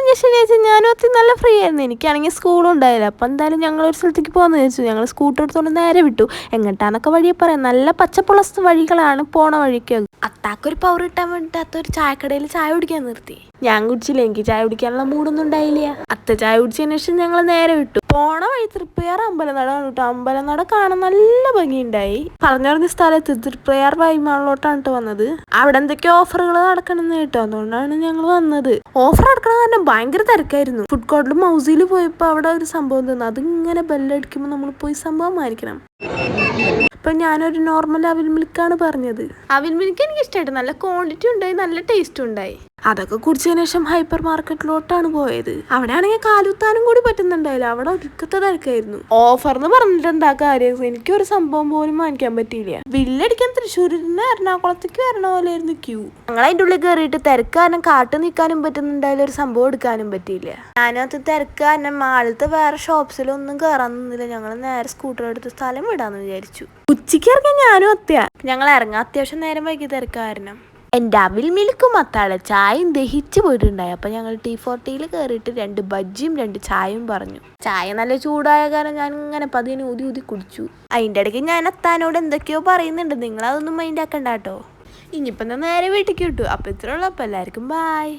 കഴിഞ്ഞ ശനിയാഴ്ച ഞാനും ഒത്തിരി നല്ല ഫ്രീ ആയിരുന്നു. എനിക്കാണെങ്കിൽ സ്കൂളും ഉണ്ടായില്ല. അപ്പം എന്തായാലും ഞങ്ങൾ ഒരു സ്ഥലത്തേക്ക് പോകുന്നത് വെച്ചു. ഞങ്ങൾ സ്കൂട്ടർ എടുത്തുകൊണ്ട് നേരെ വിട്ടു. എങ്ങോട്ടാന്നൊക്കെ വഴിയെ പറയാം. നല്ല പച്ചപ്പുള്ള വഴികളാണ് പോണ വഴിക്ക്. അത്താക്കൊരു പവർ കിട്ടാൻ വേണ്ടിയിട്ട് അത്ത ഒരു ചായക്കടയിൽ ചായ കുടിക്കാൻ നിർത്തി. ഞാൻ കുടിച്ചില്ല, എനിക്ക് ചായ കുടിക്കാനുള്ള മൂടൊന്നും ഉണ്ടായില്ല. അത്ത ചായ കുടിച്ചതിന് ശേഷം ഞങ്ങൾ നേരെ വിട്ടു. പോണ വഴി തൃപ്പയാർ അമ്പലനട കേട്ടോ. അമ്പലനട കാണാൻ നല്ല ഭംഗിയുണ്ടായി. പറഞ്ഞ സ്ഥലത്ത് തൃപ്പയാർ വൈമാളിലോട്ടാണ് കേട്ടോ വന്നത്. അവിടെ എന്തൊക്കെയോ ഓഫറുകൾ നടക്കണമെന്ന് കേട്ടോ. അതുകൊണ്ടാണ് ഞങ്ങൾ വന്നത്. ഓഫർ നടക്കണ കാരണം ഭയങ്കര തിരക്കായിരുന്നു. ഫുഡ് കോർട്ടിൽ മൗസിയിൽ പോയപ്പോൾ അവിടെ ഒരു സംഭവം തോന്നുന്നു. അതിങ്ങനെ ബെല്ലടിക്കുമ്പോൾ നമ്മൾ പോയി സംഭവം ആയിരിക്കണം. അപ്പൊ ഞാനൊരു നോർമൽ അവിൽ മിൽക്കാണ് പറഞ്ഞത്. അവിൽ മിൽക്ക് എനിക്ക് ഇഷ്ടമായിട്ട്. നല്ല ക്വാണ്ടിറ്റി ഉണ്ടായി, നല്ല ടേസ്റ്റും ഉണ്ടായി. അതൊക്കെ കുടിച്ചതിന് ശേഷം ഹൈപ്പർ മാർക്കറ്റിലോട്ടാണ് പോയത്. അവിടെ ആണെങ്കിൽ കാലുത്താനും കൂടി പറ്റുന്നുണ്ടായില്ല. അവിടെ ഒരുക്കത്തെ തിരക്കായിരുന്നു. ഓഫർ എന്ന് പറഞ്ഞിട്ട് എന്താ കാര്യം? എനിക്കൊരു സംഭവം പോലും വാങ്ങിക്കാൻ പറ്റിയില്ല. ബില്ലടിക്കാൻ തൃശ്ശൂരിൽ നിന്ന് എറണാകുളത്തേക്ക് വരണ പോലെ ആയിരുന്നു ക്യൂ. ഞങ്ങൾ അതിൻ്റെ ഉള്ളിൽ കയറിയിട്ട് തിരക്ക് കാരണം കാട്ടു നിൽക്കാനും പറ്റുന്നുണ്ടായില്ല, ഒരു സംഭവം എടുക്കാനും പറ്റിയില്ല. ഞാനത് തിരക്ക് കാരണം മാളത്തെ വേറെ ഷോപ്സിലൊന്നും കയറാൻ നിന്നില്ല. ഞങ്ങൾ നേരെ സ്കൂട്ടർ എടുത്ത് സ്ഥലം വിടാന്ന് വിചാരിച്ചു. ഉച്ചയ്ക്ക് ഇറങ്ങി ഞാനും അത്യാ. ഞങ്ങൾ ഇറങ്ങാൻ അത്യാവശ്യം നേരം വൈകി തിരക്ക് കാരണം. എൻ്റെ അവിൽ മിൽക്കും അത്താഴ ചായയും ദഹിച്ചു പോയിട്ടുണ്ടായി. അപ്പം ഞങ്ങൾ T40 കയറിയിട്ട് 2 ബജ്ജിയും 2 ചായയും പറഞ്ഞു. ചായ നല്ല ചൂടായ കാരണം ഞാൻ ഇങ്ങനെ പതിയെ ഊതി ഊതി കുടിച്ചു. അതിൻ്റെ ഇടയ്ക്ക് ഞാൻ അത്താനോട് എന്തൊക്കെയോ പറയുന്നുണ്ട്. നിങ്ങളതൊന്നും മൈൻഡ് ആക്കണ്ട കേട്ടോ. ഇനിയിപ്പം നേരെ വീട്ടിലേക്ക് കിട്ടും. അപ്പം ഇത്രയുള്ളൂ. അപ്പം എല്ലാവർക്കും ബായ്.